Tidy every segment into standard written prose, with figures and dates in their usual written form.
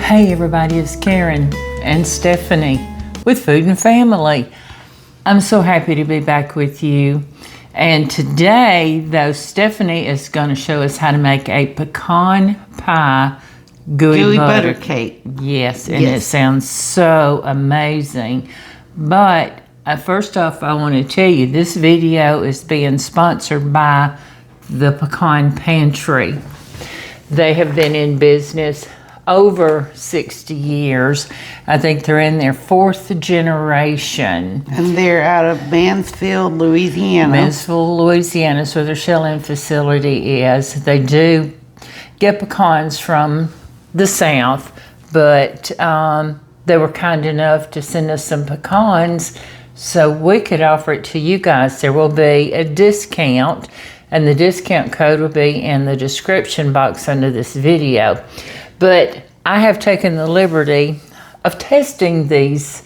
Hey everybody, it's Karen and Stephanie with Food and Family. I'm so happy to be back with you. And today, though, Stephanie is going to show us how to make a pecan pie gooey butter cake. Yes, and it sounds so amazing. But first off, I want to tell you, this video is being sponsored by the Pecan Pantry. They have been in business over 60 years. I think they're in their 4th generation. And they're out of Mansfield, Louisiana. Mansfield, Louisiana is where their shelling facility is. They do get pecans from the South, but they were kind enough to send us some pecans so we could offer it to you guys. There will be a discount, and the discount code will be in the description box under this video. But I have taken the liberty of testing these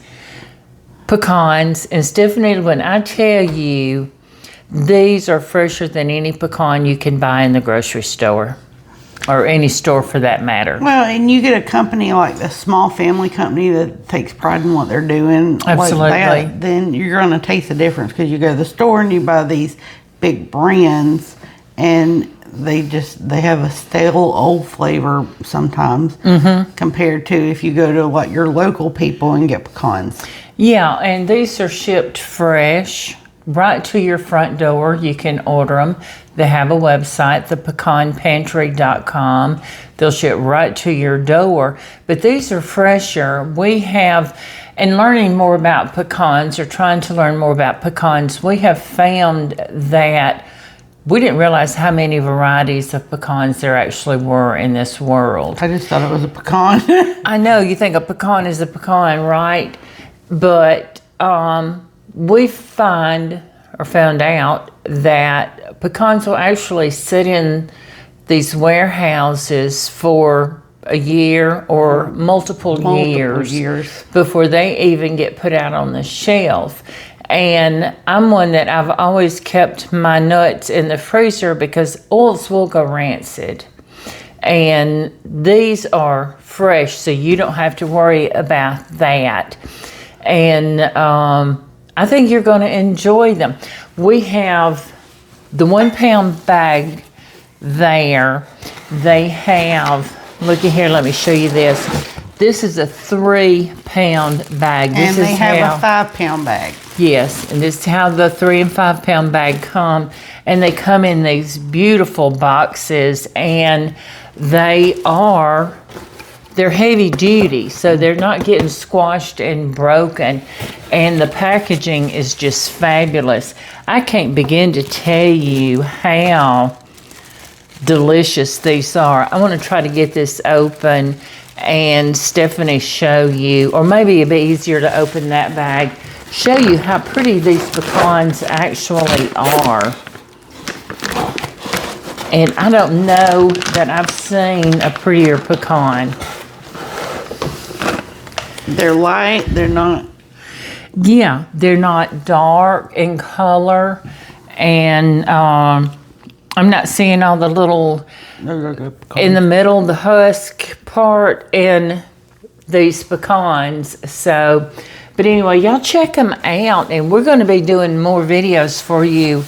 pecans, and Stephanie, when I tell you, these are fresher than any pecan you can buy in the grocery store, or any store for that matter. Well, and you get a company like a small family company that takes pride in what they're doing. Absolutely. Like that, then you're going to taste the difference, because you go to the store and you buy these big brands, and they have a stale old flavor sometimes, compared to if you go to like your local people and get pecans. Yeah, and these are shipped fresh right to your front door. You can order them. They have a website, thepecanpantry.com. They'll ship right to your door. But these are fresher. We have, in learning more about pecans, or trying to learn more about pecans, we have found that we didn't realize how many varieties of pecans there actually were in this world. I just thought it was a pecan. I know, you think a pecan is a pecan, right? But we found out that pecans will actually sit in these warehouses for a year or multiple years before they even get put out on the shelf. And I'm one that I've always kept my nuts in the freezer because oils will go rancid. And these are fresh, so you don't have to worry about that. And I think you're going to enjoy them. We have the 1 pound bag there. They have, looky here, let me show you this. This is a 3 pound bag. And they have a 5 pound bag. Yes, and this is how the 3 and 5 pound bag come. And they come in these beautiful boxes, and they're heavy duty, so they're not getting squashed and broken. And the packaging is just fabulous. I can't begin to tell you how delicious these are. I want to try to get this open and Stephanie show you, or maybe it'd be easier to open that bag, show you how pretty these pecans actually are. And I don't know that I've seen a prettier pecan. They're light, they're not. Yeah, they're not dark in color, and I'm not seeing all the little, in the middle, the husk part in these pecans. So, but anyway, y'all check them out, and we're going to be doing more videos for you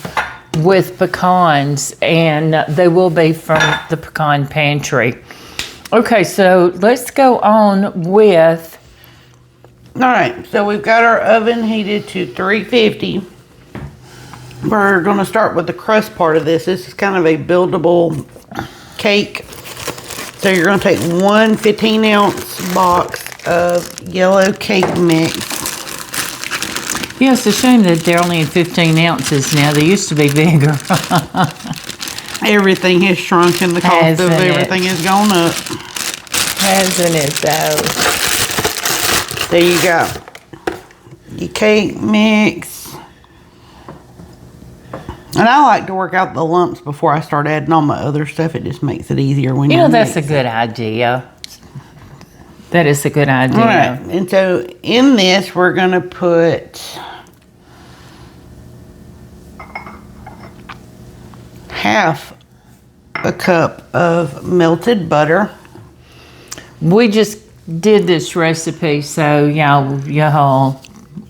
with pecans, and they will be from the Pecan Pantry. Okay, so let's go on with. All right, so we've got our oven heated to 350. We're going to start with the crust part of this. This is kind of a buildable cake. So you're going to take 1 15-ounce box of yellow cake mix. Yeah, it's a shame that they're only in 15 ounces now. They used to be bigger. Everything has shrunk, and the cost of everything has gone up. Hasn't it, though? There you go. Your cake mix. And I like to work out the lumps before I start adding all my other stuff. It just makes it easier when you that's a good idea. That is a good idea. All right. And so in this, we're going to put half a cup of melted butter. We just did this recipe, so y'all,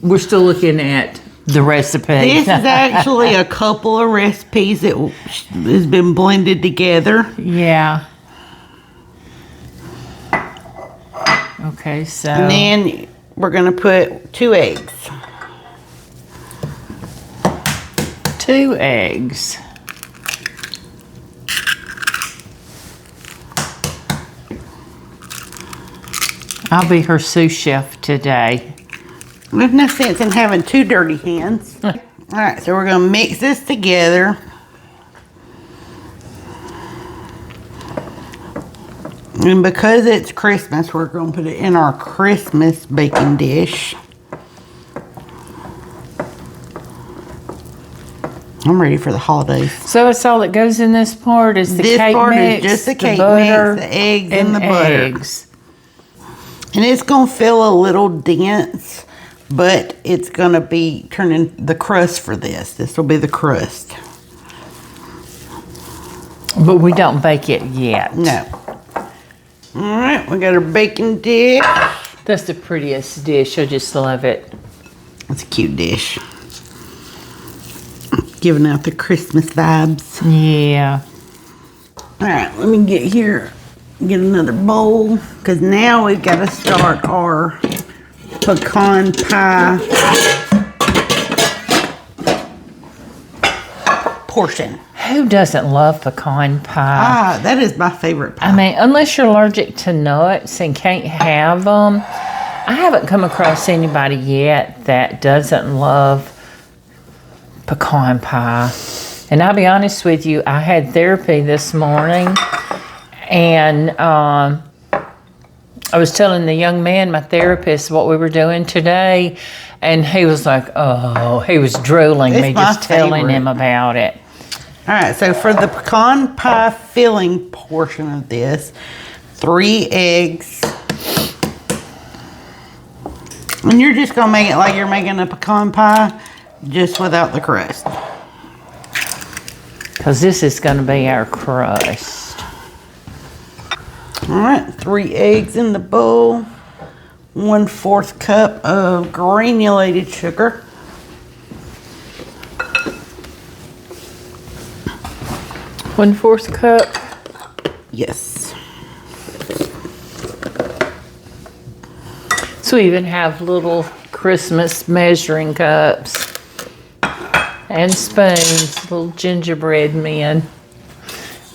we're still looking at the recipe. This is actually a couple of recipes that has been blended together. Yeah. Okay, so. And then we're going to put 2 eggs. 2 eggs. I'll be her sous chef today. There's no sense in having 2 dirty hands. All right, so we're going to mix this together. And because it's Christmas, we're going to put it in our Christmas baking dish. I'm ready for the holidays. So it's all that goes in this part is the this cake part mix, is just the cake butter, mix, the eggs, and the butter. eggs. And it's going to feel a little dense, but it's going to be turning the crust for this. This will be the crust. But we don't bake it yet. No. All right, we got our baking dish. That's the prettiest dish. I just love it. It's a cute dish. Giving out the Christmas vibes. Yeah. All right, let me get here, get another bowl, because now we've got to start our pecan pie portion. Who doesn't love pecan pie? That is my favorite pie. I mean, unless you're allergic to nuts and can't have them, I haven't come across anybody yet that doesn't love pecan pie. And I'll be honest with you, I had therapy this morning, and I was telling the young man, my therapist, what we were doing today, and he was like, oh, he was drooling me just telling him about it. All right, so for the pecan pie filling portion of this, 3 eggs. And you're just going to make it like you're making a pecan pie, just without the crust. Because this is going to be our crust. All right, 3 eggs in the bowl. 1/4 cup of granulated sugar. 1/4 cup. Yes. So we even have little Christmas measuring cups and spoons, little gingerbread men.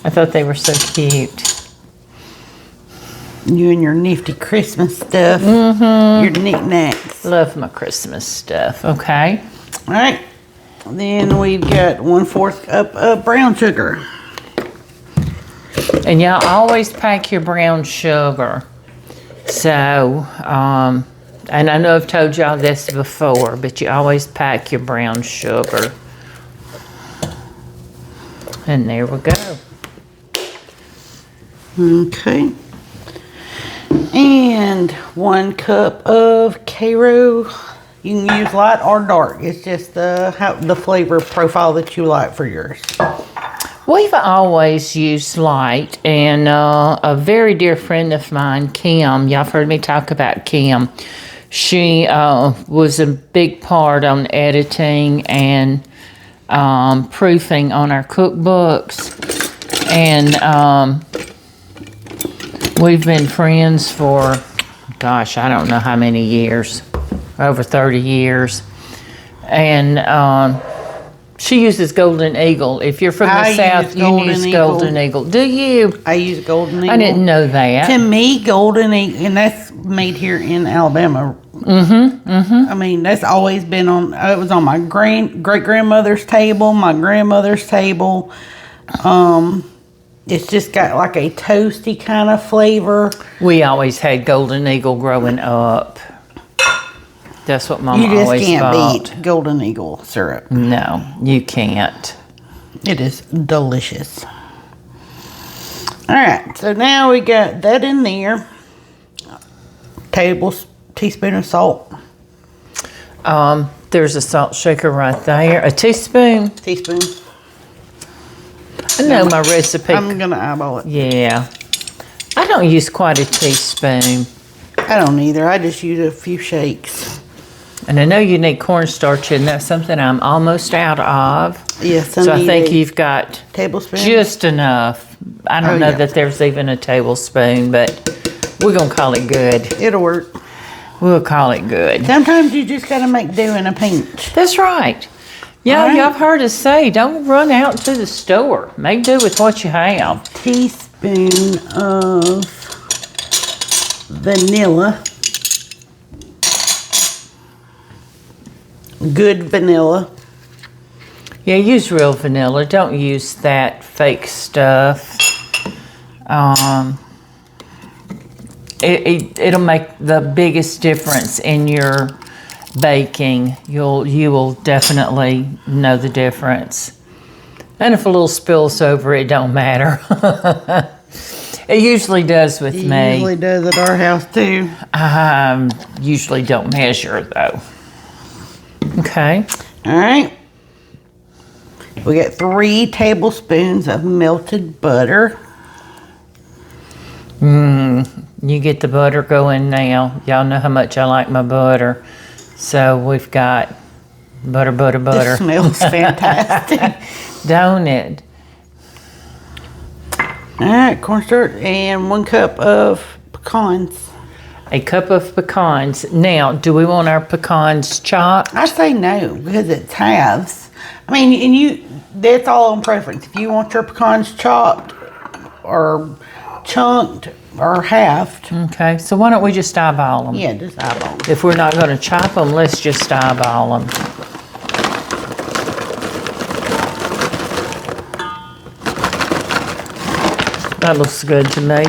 I thought they were so cute. You and your nifty Christmas stuff. Mm-hmm. Your knickknacks. Love my Christmas stuff. Okay. All right. Then we've got 1/4 cup of brown sugar. And y'all always pack your brown sugar. So, and I know I've told y'all this before, but you always pack your brown sugar. And there we go. Okay. And 1 cup of Karo. You can use light or dark. It's just the flavor profile that you like for yours. We've always used light, and a very dear friend of mine, Kim, y'all have heard me talk about Kim. She was a big part on editing and proofing on our cookbooks, and we've been friends for, gosh, I don't know how many years, over 30 years, and she uses Golden Eagle. If you're from the South, you use Golden Eagle. Do you? I use Golden Eagle. I didn't know that. To me, Golden Eagle, and that's made here in Alabama. Mm-hmm, mm-hmm. I mean, that's always been on, it was on my great-grandmother's table, my grandmother's table. It's just got like a toasty kind of flavor. We always had Golden Eagle growing up. That's what Mama always bought. You just can't beat Golden Eagle syrup. No, you can't. It is delicious. All right, so now we got that in there. Teaspoon of salt. There's a salt shaker right there. A teaspoon. Teaspoon. I know my recipe. I'm gonna eyeball it. Yeah. I don't use quite a teaspoon. I don't either. I just use a few shakes. And I know you need cornstarch, and that's something I'm almost out of. Yes, So I think you've got tablespoon. just enough. I don't know that there's even a tablespoon, but we're going to call it good. It'll work. We'll call it good. Sometimes you just got to make do in a pinch. That's right. Yeah, All right. y'all have heard us say, don't run out to the store. Make do with what you have. Teaspoon of vanilla. Good vanilla. Yeah, use real vanilla. Don't use that fake stuff. It'll make the biggest difference in your baking. You will definitely know the difference. And if a little spills over, it don't matter. It usually does with me. It usually does at our house too. Usually don't measure though. Okay. All right. We got 3 tablespoons of melted butter. You get the butter going now. Y'all know how much I like my butter. So we've got butter. This smells fantastic. Don't it? All right, cornstarch and 1 cup of pecans. A cup of pecans. Now, do we want our pecans chopped? I say no because it's halves. I mean, that's all on preference. If you want your pecans chopped or chunked or halved. Okay, so why don't we just eyeball them? Yeah, just eyeball them. If we're not going to chop them, let's just eyeball them. That looks good to me.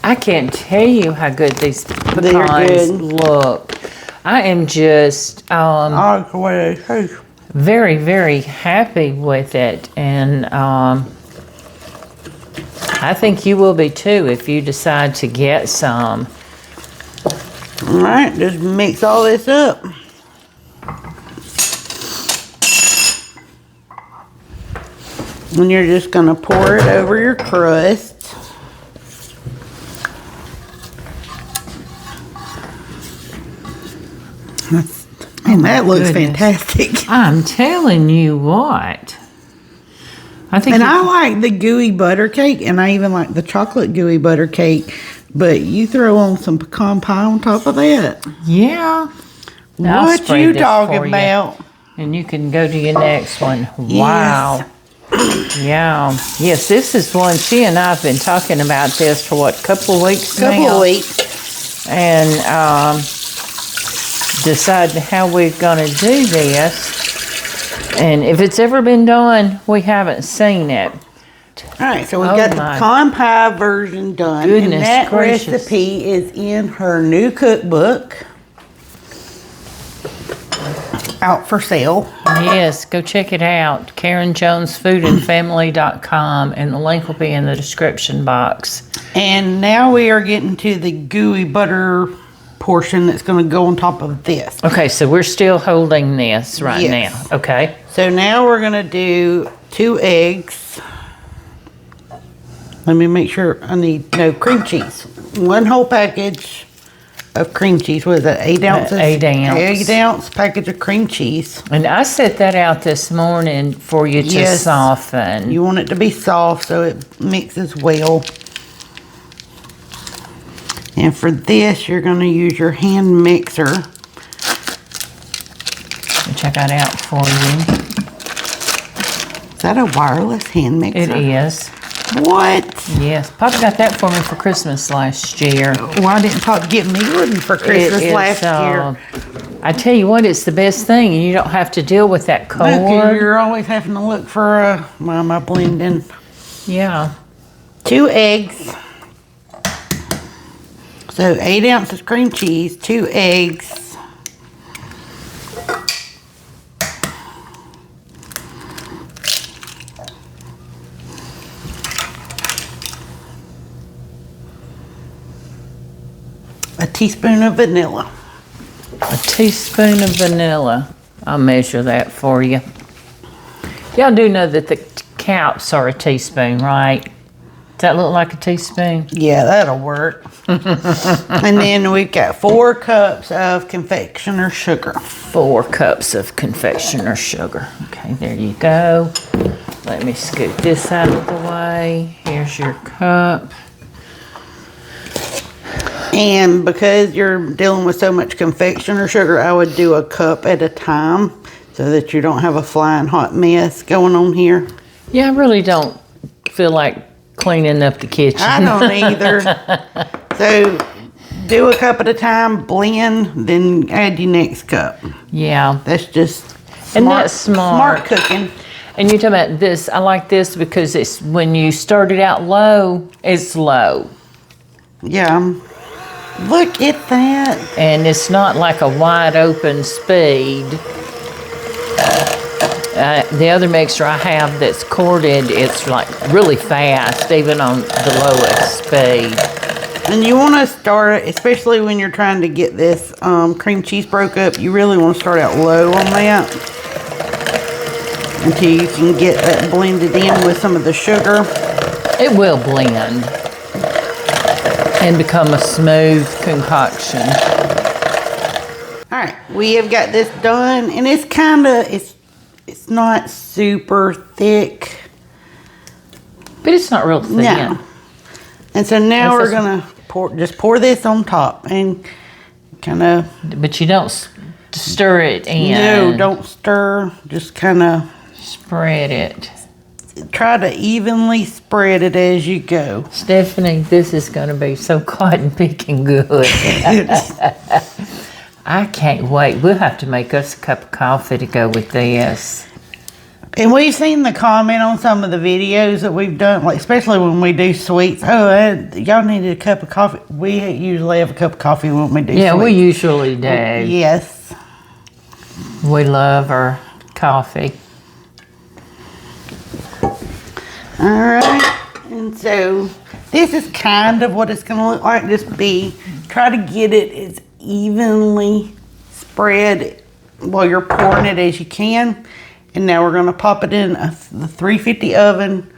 I can't tell you how good these pecans look. I am just very, very happy with it. And I think you will be too if you decide to get some. All right, just mix all this up. And you're just going to pour it over your crust. And that looks fantastic. I'm telling you what. I like the gooey butter cake, and I even like the chocolate gooey butter cake. But you throw on some pecan pie on top of that. Yeah. What you talking about? And you can go to your next one. Wow. Yeah. Yes, this is one. She and I have been talking about this for what, couple of weeks now? Couple of weeks. And deciding how we're going to do this. And if it's ever been done, we haven't seen it. All right, so we've got the pecan pie version done. Goodness and that gracious. recipe is in her new cookbook. Out for sale. Yes, go check it out. KarenJonesFoodandFamily.com, and the link will be in the description box. And now we are getting to the gooey butter portion that's going to go on top of this. Okay, so we're still holding this right now. Okay. So now we're going to do 2 eggs. Let me make sure I need cream cheese. 1 whole package of cream cheese. What is that? 8 ounces? 8 ounce. 8 ounce package of cream cheese. And I set that out this morning for you to soften. You want it to be soft so it mixes well. And for this, you're going to use your hand mixer. Check that out for you. Is that a wireless hand mixer? It is. What? Yes. Papa got that for me for Christmas last year. Why didn't Pop get me one for Christmas last year? I tell you what, it's the best thing. You don't have to deal with that cord. No, you're always having to look for why am I blending? Yeah. 2 eggs. So 8 ounces cream cheese, 2 eggs. A teaspoon of vanilla. A teaspoon of vanilla. I'll measure that for you. Y'all do know that the caps are a teaspoon, right? that look like a teaspoon? Yeah, that'll work. And then we've got 4 cups of confectioner sugar. 4 cups of confectioner sugar. Okay, there you go. Let me scoot this out of the way. Here's your cup. And because you're dealing with so much confectioner sugar, I would do a cup at a time so that you don't have a flying hot mess going on here. Yeah, I really don't feel like cleaning up the kitchen. I don't either. So do a cup at a time, blend, then add your next cup. Yeah. That's just smart, And that's smart. cooking. And you're talking about this. I like this because it's when you start it out low, it's low. Yeah. Look at that. And it's not like a wide open speed. The other mixer I have that's corded, it's like really fast, even on the lowest speed. And you want to start, especially when you're trying to get this cream cheese broke up, you really want to start out low on that until you can get that blended in with some of the sugar. It will blend and become a smooth concoction. All right, we have got this done, and it's kind of, it's not super thick. But it's not real thin. No. And so now we're gonna pour this on top and kind of. But you don't stir it in. No, don't stir. Just kind of spread it. Try to evenly spread it as you go. Stephanie, this is going to be so cotton picking good. I can't wait. We'll have to make us a cup of coffee to go with this. And we've seen the comment on some of the videos that we've done, like especially when we do sweets. Oh, y'all needed a cup of coffee. We usually have a cup of coffee when we do sweets. Yeah, we usually do. Yes. We love our coffee. All right. And so this is kind of what it's going to look like. Just try to get it as evenly spread while you're pouring it as you can. And now we're going to pop it in the 350 oven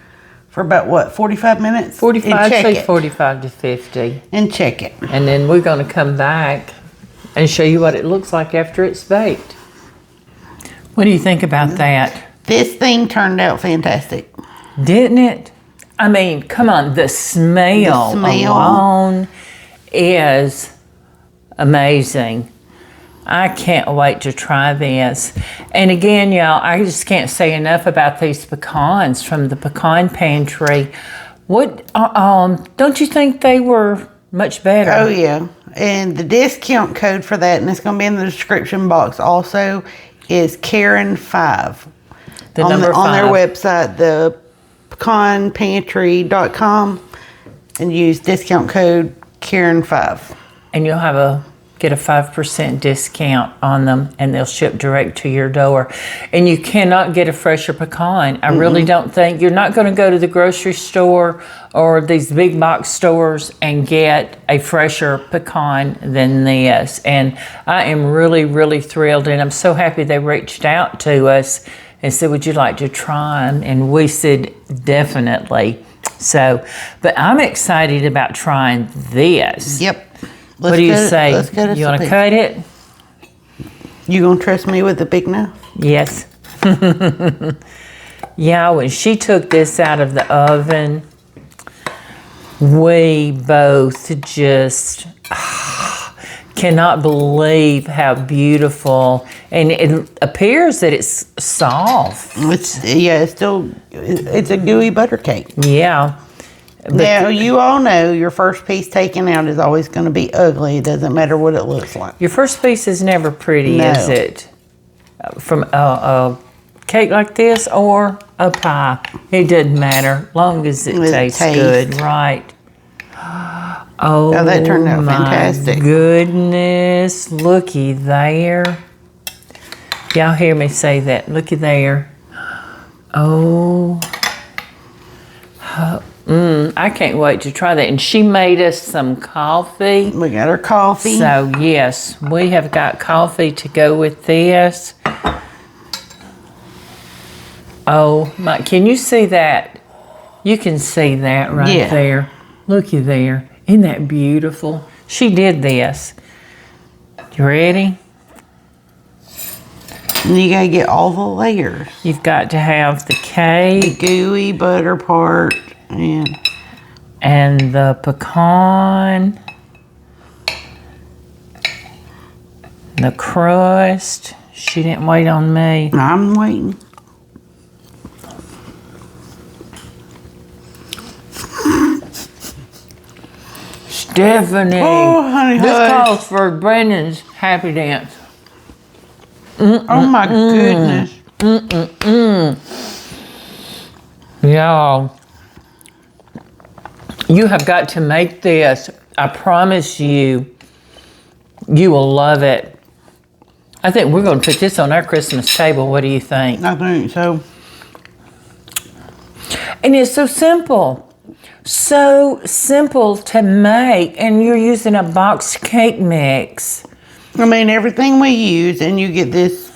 for about, what, 45 minutes? 45 to 50. And check it. And then we're going to come back and show you what it looks like after it's baked. What do you think about that? This thing turned out fantastic. Didn't it? I mean, come on, the smell alone is amazing. I can't wait to try this. And again, y'all, I just can't say enough about these pecans from the Pecan Pantry. What, don't you think they were much better? Oh, yeah. And the discount code for that, and it's going to be in the description box also, is Karen5. The number 5. On their website, the pecanpantry.com, and use discount code Karen5. And you'll get a 5% discount on them, and they'll ship direct to your door. And you cannot get a fresher pecan. I really don't think. You're not going to go to the grocery store or these big box stores and get a fresher pecan than this. And I am really, really thrilled, and I'm so happy they reached out to us and said, would you like to try them? And we said, definitely. So, but I'm excited about trying this. Yep. What do you say? You want to cut it? You gonna trust me with the big knife? Yes. Yeah, when she took this out of the oven, we both just cannot believe how beautiful, and it appears that it's soft. It's a gooey butter cake. Yeah. But now, you all know your first piece taken out is always going to be ugly. It doesn't matter what it looks like. your first piece is never pretty, No. is it? From a cake like this or a pie. It doesn't matter, long as it tastes good, right? Oh, that turned out fantastic. My goodness, looky there. Y'all hear me say that? Looky there. Oh. I can't wait to try that. And she made us some coffee. We got our coffee. So, yes, we have got coffee to go with this. Oh, my, can you see that You can see that right Yeah. there. Looky there. Isn't that beautiful? She did this. You ready? And you gotta get all the layers. You've got to have the The cake gooey butter part and the pecan, the crust. She didn't wait on me. I'm waiting. Stephanie. Oh, honey, This hush. calls for Brandon's happy dance. Oh my goodness. Y'all, you have got to make this. I promise you, you will love it. I think we're going to put this on our Christmas table. What do you think? I think so. And it's so simple. So simple to make. And you're using a boxed cake mix. I mean, everything we use, and you get this.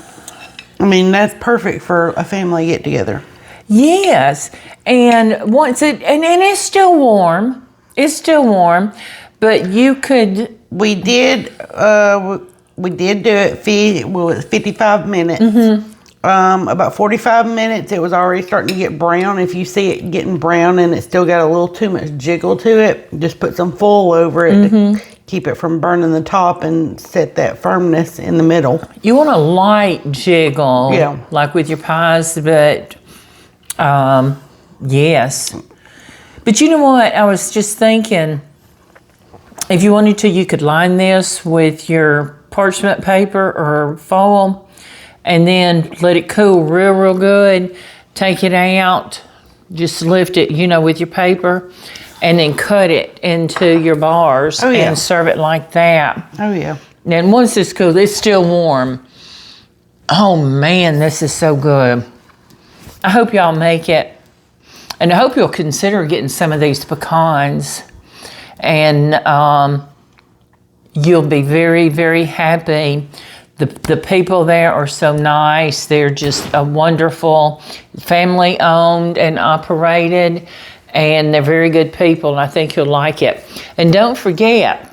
I mean, that's perfect for a family get together. Yes. And once it, and it's still warm. It's still warm. But you could. We did do it. Well, it was 55 minutes. About 45 minutes, it was already starting to get brown. If you see it getting brown and it's still got a little too much jiggle to it, just put some foil over it to keep it from burning the top and set that firmness in the middle. You want a light jiggle. Yeah. Like with your pies, but yes. But you know what? I was just thinking, if you wanted to, you could line this with your parchment paper or foil and then let it cool real good. Take it out, just lift it, with your paper, and then cut it into your bars and serve it like that. Oh, yeah. And once it's cool, it's still warm. Oh man, this is so good. I hope y'all make it. And I hope you'll consider getting some of these pecans. And you'll be very, very happy. The people there are so nice. They're just a wonderful, family owned and operated, and they're very good people, and I think you'll like it. And don't forget,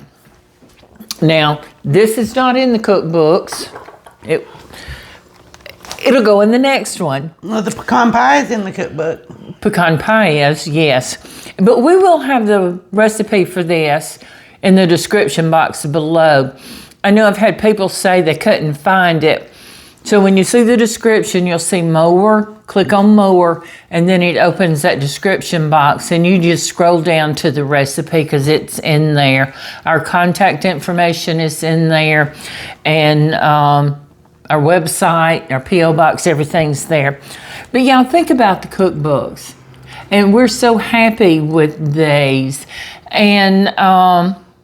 now, this is not in the cookbooks. It'll go in the next one. Well, the pecan pie is in the cookbook. Pecan pie is, yes. But we will have the recipe for this in the description box below. I know I've had people say they couldn't find it. So when you see the description, you'll see more. Click on more, and then it opens that description box, and you just scroll down to the recipe because it's in there. Our contact information is in there, and our website, our P.O. box, everything's there. But y'all, think about the cookbooks. And we're so happy with these. And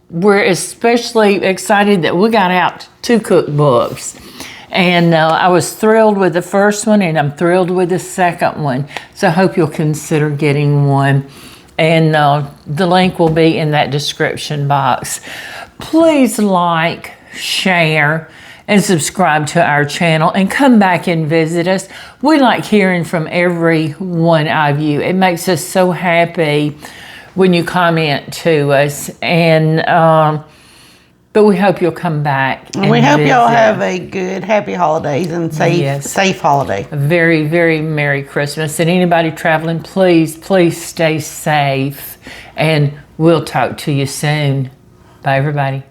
we're especially excited that we got out 2 cookbooks. And I was thrilled with the first one, and I'm thrilled with the second one. So I hope you'll consider getting one. And the link will be in that description box. Please like, share, and subscribe to our channel, and come back and visit us. We like hearing from every one of you. It makes us so happy when you comment to us, and but we hope you'll come back. And we hope y'all visit. have a good, happy holidays and safe holiday. A very, very Merry Christmas. And anybody traveling, please stay safe, and we'll talk to you soon. Bye, everybody.